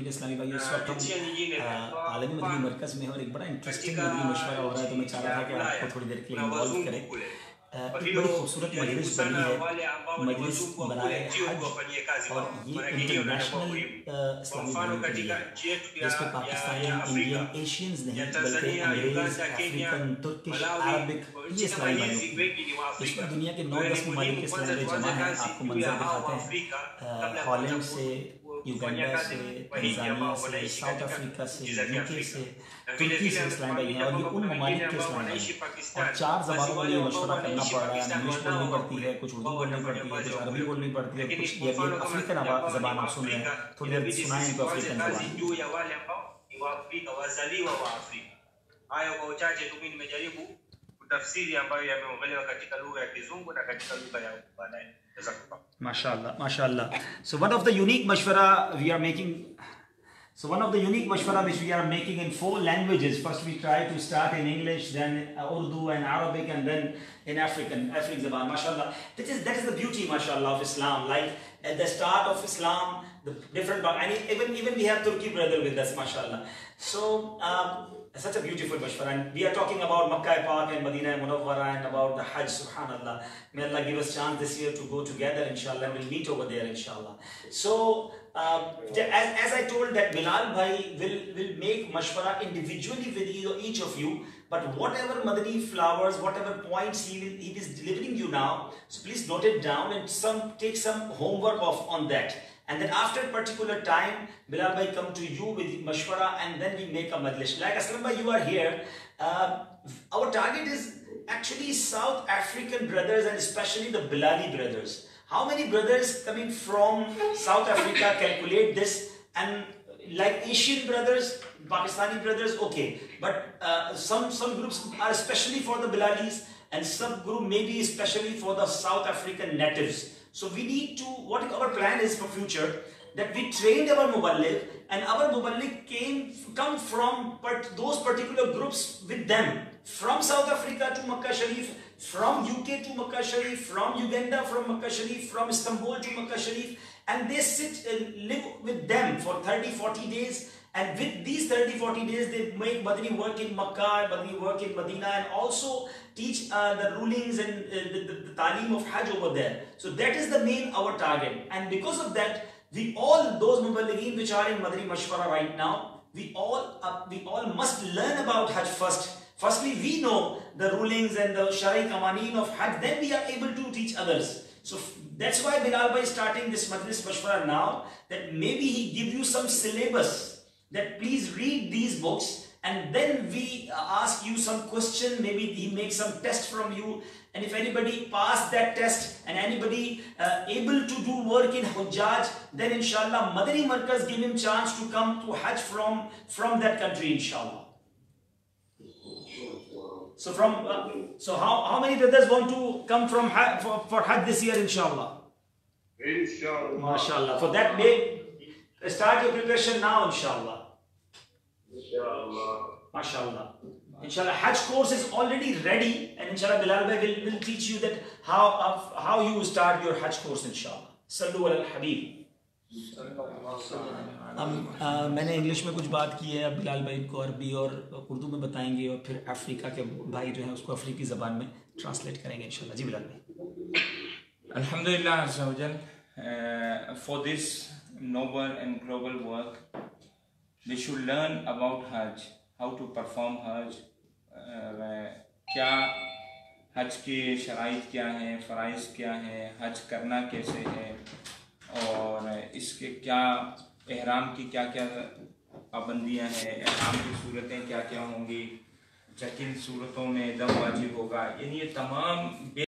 इस्लामी भाई इस वक्त हम आलमी मदनी मरकज़ में और एक बड़ा इंटरेस्टिंग मदनी मशवरा हो रहा है, तो मैं चाह रहा था कि आपको थोड़ी देर के लिए इन्वॉल्व करें। एक बड़ी खूबसूरत मजलिस बनी है, मजलिस बनाए हज, और ये इंटरनेशनल इस्लामी भाइयों के लिए, जिसमें पाकिस्तानी, इंडियन, एशियंस नहीं बल्कि अंग्रेज़, अफ्रीकन, तुर्किश, अरबिक, ये इस्लामी भाइयों की इस वक्त दुनिया के 9-10 ममालिक के इस्लामी भाई जमा है। आपको मंजर दिखाते हैं, हॉलैंड से, युगांडा से, तंजानिया से, साउथ अफ्रीका से, यूके से, तुर्की से इस्लामी भाई हैं, और ये उन ममालिक के इस्लामी भाई हैं। और 4 ज़बानों में ये मशवरा करना पड़ रहा है। इंग्लिश बोलनी पड़ती है, कुछ उर्दू बोलनी पड़ती है, कुछ अरबी बोलनी पड़ती है, कुछ ये अफ्रीकन ज़बान आप सुन रहे हैं। थोड़ी देर सुनाएं इनको अफ्रीकन ज़बान। tafsiri ambayo yameongelewa katika lugha ya Kizungu na katika lugha ya baadaye. Mashallah, mashallah. So one of the unique mashwara we are making, which we are making in 4 languages. First we try to start in English, then Urdu and Arabic, and then in African Zaban. Mashallah. That is the beauty, mashallah, of Islam. Like at the start of Islam, the different, and even we have Turkey brother with us, mashallah. So such a beautiful mashwara, and we are talking about Makkah Park and Medina Munawwara and about the Hajj, subhanallah. May Allah give us chance this year to go together, inshallah. We'll meet over there, inshallah. So as I told, that Bilal bhai will make mashwara individually with each of you, but whatever Madani flowers, whatever points he is delivering you now, so please note it down and take some homework on that. And then after a particular time, Bilal bhai come to you with mashwara, and then we make a majlis. Like Aslam bhai, you are here. Our target is actually South African brothers, and especially the Bilali brothers. How many brothers coming from South Africa? Calculate this. And like Asian brothers, Pakistani brothers, okay. But some groups are especially for the Bilalis, and some group maybe especially for the South African natives. So we need to, what our plan is for future, that we trained our Muballigh, and our Muballigh come from those particular groups with them. From South Africa to Makkah Sharif, from UK to Makkah Sharif, from Uganda from Makkah Sharif, from Istanbul to Makkah Sharif, and they sit and live with them for 30-40 days. And with these 30-40 days, they make Madani work in Makkah, Madani work in Medina, and also teach the rulings and the talim of Hajj over there. So that is the main our target. And because of that, all those Muballighin which are in Madani Mashwara right now, we all must learn about Hajj first. Firstly, we know the rulings and the Shari Qawaneen of Hajj, then we are able to teach others. So that's why Bilal bhai is starting this Majlis Mashwara now, that maybe he give you some syllabus, that please read these books, and then we ask you some question, maybe he makes some test from you, and if anybody pass that test and anybody able to do work in Hujjaj, then inshallah Madani Markaz give him chance to come to Hajj from that country, inshallah. So how many brothers want to come from for Hajj this year, inshallah? Inshallah. MashaAllah. For that, start your preparation now, inshallah. Inshallah. MashaAllah. Inshallah, Hajj course is already ready, and inshallah Bilal bhai will teach you that how you start your Hajj course, inshallah. Sallu ala al-Habib. मैंने English में कुछ बात की है, अब बिलाल भाई को अरबी और उर्दू में बताएंगे, और फिर अफ्रीका के भाई जो हैं उसको अफ्रीकी ज़बान में ट्रांसलेट करेंगे इंशाल्लाह। जी बिलाल भाई। Alhamdulillah Azza wa Jal, for this noble and global work, they should learn about Hajj, how to perform Hajj, क्या हज के शराइत क्या हैं, फ़राइज़ क्या हैं, हज करना कैसे है, और इसके क्या एहराम की क्या क्या पाबंदियाँ हैं, एहराम की सूरतें क्या क्या होंगी, किन सूरतों में दम वाजिब होगा, यानी ये तमाम